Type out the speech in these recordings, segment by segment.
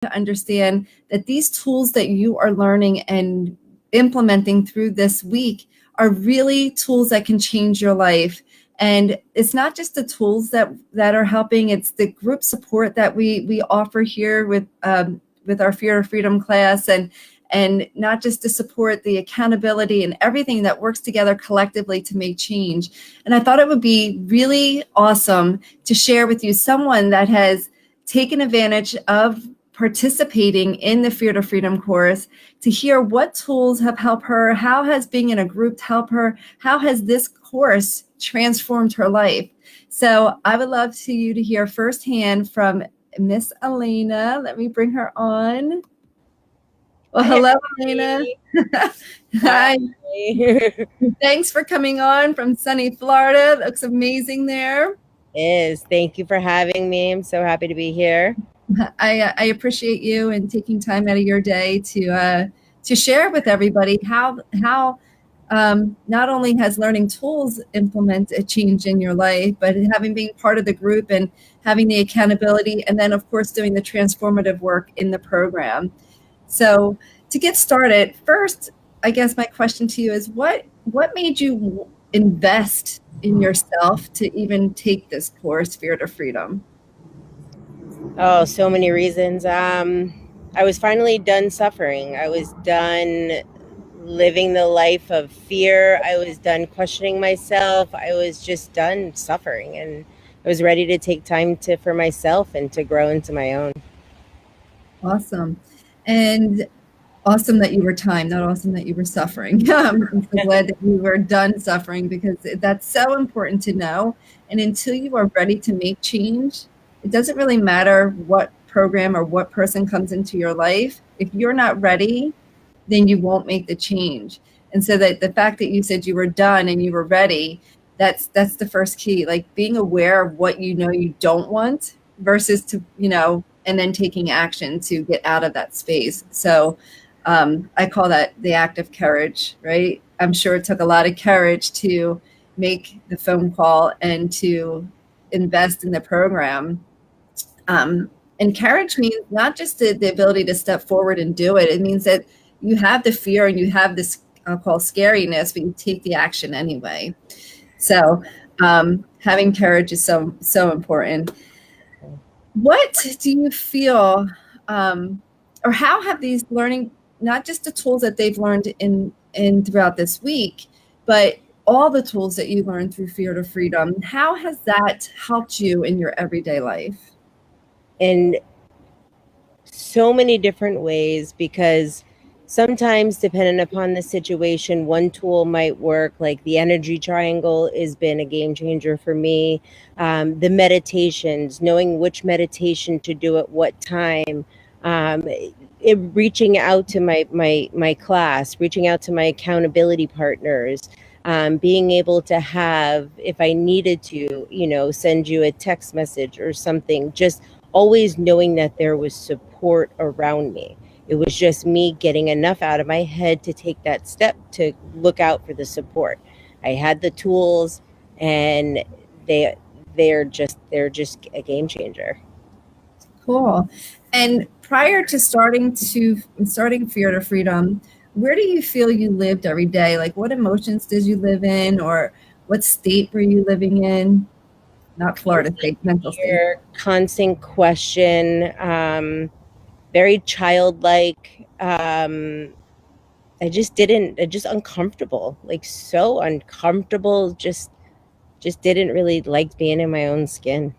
to understand that these tools that you are learning and implementing through this week are really tools that can change your life. And it's not just the tools that are helping, it's the group support that we offer here with our Fear of Freedom class, and not just to support, the accountability and everything that works together collectively to make change. And I thought it would be really awesome to share with you someone that has taken advantage of participating in the Fear to Freedom course, to hear what tools have helped her, how has being in a group helped her, how has this course transformed her life. So I would love to you to hear firsthand from Miss Elaina. Let me bring her on. Well, hello, Elaina. Hi. Thanks for coming on from sunny Florida. Looks amazing there. Thank you for having me. I'm so happy to be here. I appreciate you and taking time out of your day to share with everybody how not only has learning tools implement a change in your life, but having been part of the group and having the accountability, and then of course doing the transformative work in the program. So to get started, first, I guess my question to you is what made you invest in yourself to even take this course, Fear to Freedom? Oh, so many reasons. I was finally done suffering. I was done living the life of fear. I was done questioning myself. I was just done suffering, and I was ready to take time for myself and to grow into my own. Awesome. And awesome that you were timed, not awesome that you were suffering. I'm so glad that you were done suffering, because that's so important to know. And until you are ready to make change, it doesn't really matter what program or what person comes into your life. If you're not ready, then you won't make the change. And so that the fact that you said you were done and you were ready, that's the first key, like being aware of what you know you don't want versus to, and then taking action to get out of that space. So I call that the act of courage, right? I'm sure it took a lot of courage to make the phone call and to invest in the program. And courage means not just the ability to step forward and do it. It means that you have the fear and you have this, I'll call scariness, but you take the action anyway. So having courage is so important. What do you feel, or how have these learning, not just the tools that they've learned in throughout this week, but all the tools that you learned through Fear to Freedom, how has that helped you in your everyday life? In so many different ways, because sometimes, depending upon the situation, one tool might work. Like the energy triangle has been a game changer for me. The meditations, knowing which meditation to do at what time, reaching out to my class, reaching out to my accountability partners, being able to have, if I needed to, send you a text message or something, just always knowing that there was support around me. It was just me getting enough out of my head to take that step to look out for the support. I had the tools, and they're just a game changer. Cool. And prior to starting Fear to Freedom, where do you feel you lived every day? Like, what emotions did you live in, or what state were you living in? Not Florida state, mental state. Constant question, very childlike. I just uncomfortable, like so uncomfortable, just didn't really like being in my own skin.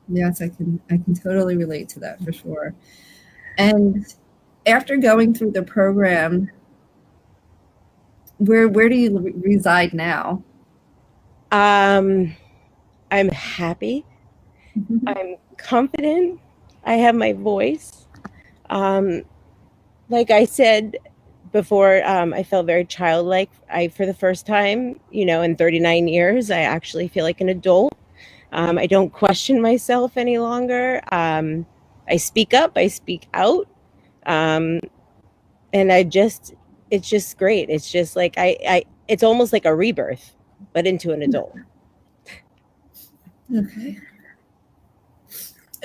Yes, I can totally relate to that for sure. And after going through the program, where do you reside now? I'm happy. I'm confident. I have my voice. Like I said before, I felt very childlike. For the first time, in 39 years, I actually feel like an adult. I don't question myself any longer. I speak up, I speak out. And it's just great. It's just like, it's almost like a rebirth, but into an adult. Okay.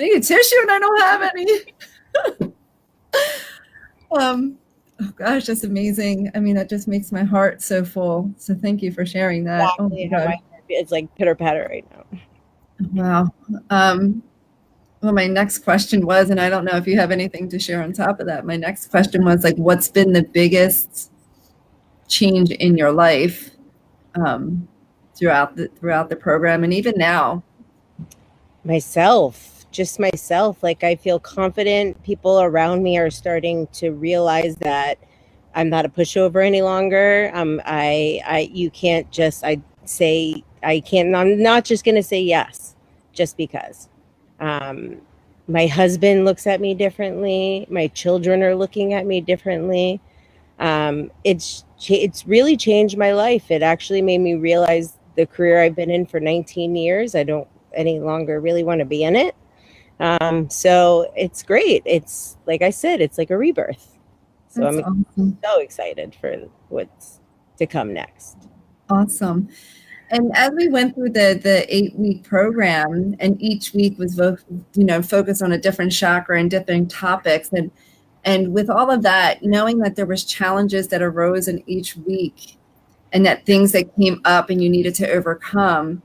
I need a tissue and I don't have any. Oh gosh, that's amazing. I mean, that just makes my heart so full. So thank you for sharing that. Oh Exactly my how my God. heart it's like pitter patter right now. Wow. Um, well, my next question was, and I don't know if you have anything to share on top of that. My next question was like, what's been the biggest change in your life throughout the program and even now? Myself, just myself. Like I feel confident. People around me are starting to realize that I'm not a pushover any longer. You can't just, I say, I can't, I'm not just going to say yes just because. Um, my husband looks at me differently. My children are looking at me differently. It's really changed my life. It actually made me realize the career I've been in for 19 years. I don't any longer really want to be in it. So it's great. It's like I said, it's like a rebirth. So That's I'm awesome. so excited for what's to come next. Awesome. And as we went through the 8-week program, and each week was focused on a different chakra and different topics, and with all of that, knowing that there was challenges that arose in each week, and that things that came up and you needed to overcome,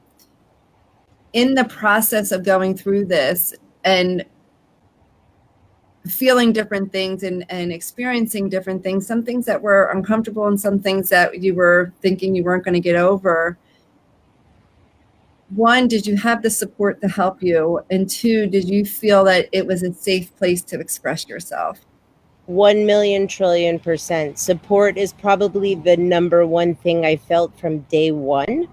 in the process of going through this and feeling different things and experiencing different things, some things that were uncomfortable and some things that you were thinking you weren't going to get over. One, did you have the support to help you? And two, did you feel that it was a safe place to express yourself? 1 million trillion percent. Support is probably the number one thing I felt from day one.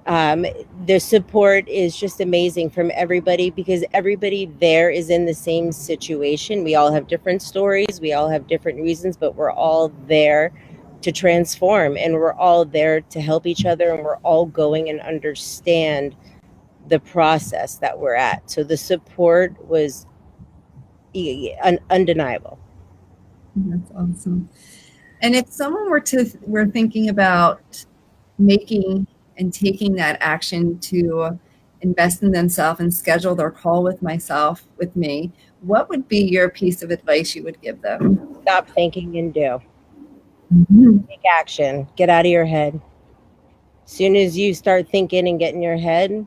Um, the support is just amazing from everybody because everybody there is in the same situation. We all have different stories, we all have different reasons, but we're all there to transform and we're all there to help each other and we're all going and understand the process that we're at. So the support was undeniable. That's awesome. And if someone were thinking about making and taking that action to invest in themselves and schedule their call with me, what would be your piece of advice you would give them? Stop thinking and do. Mhm. Take action. Get out of your head. As soon as you start thinking and get in your head,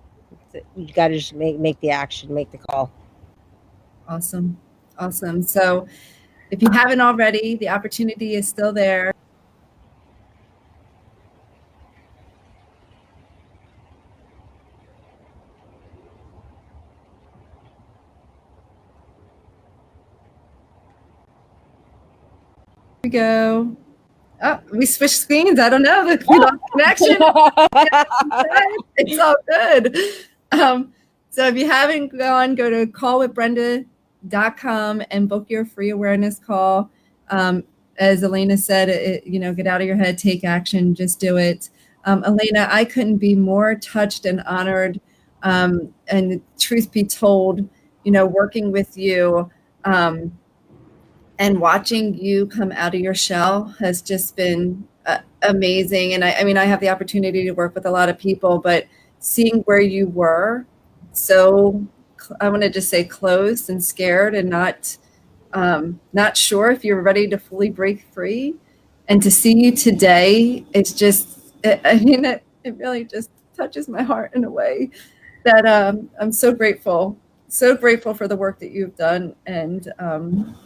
you got to just make the action, make the call. Awesome. Awesome. So if you haven't already, the opportunity is still there. Here we go. Oh, we switched screens. I don't know. We lost connection. It's all good. So if you haven't gone, go to callwithbrenda.com and book your free awareness call. As Elaina said, get out of your head, take action, just do it. Elaina, I couldn't be more touched and honored. And truth be told, working with you, and watching you come out of your shell has just been amazing. And I mean, I have the opportunity to work with a lot of people, but seeing where you were, so I want to just say closed and scared and not sure if you're ready to fully break free, and to see you today, it's just, it really just touches my heart in a way that I'm so grateful for the work that you've done. And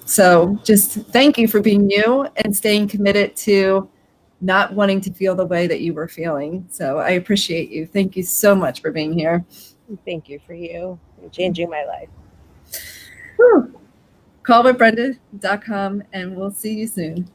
so just thank you for being you and staying committed to not wanting to feel the way that you were feeling. So I appreciate you. Thank you so much for being here. Thank you for you and changing my life. Whew. Callwithbrenda.com, and we'll see you soon.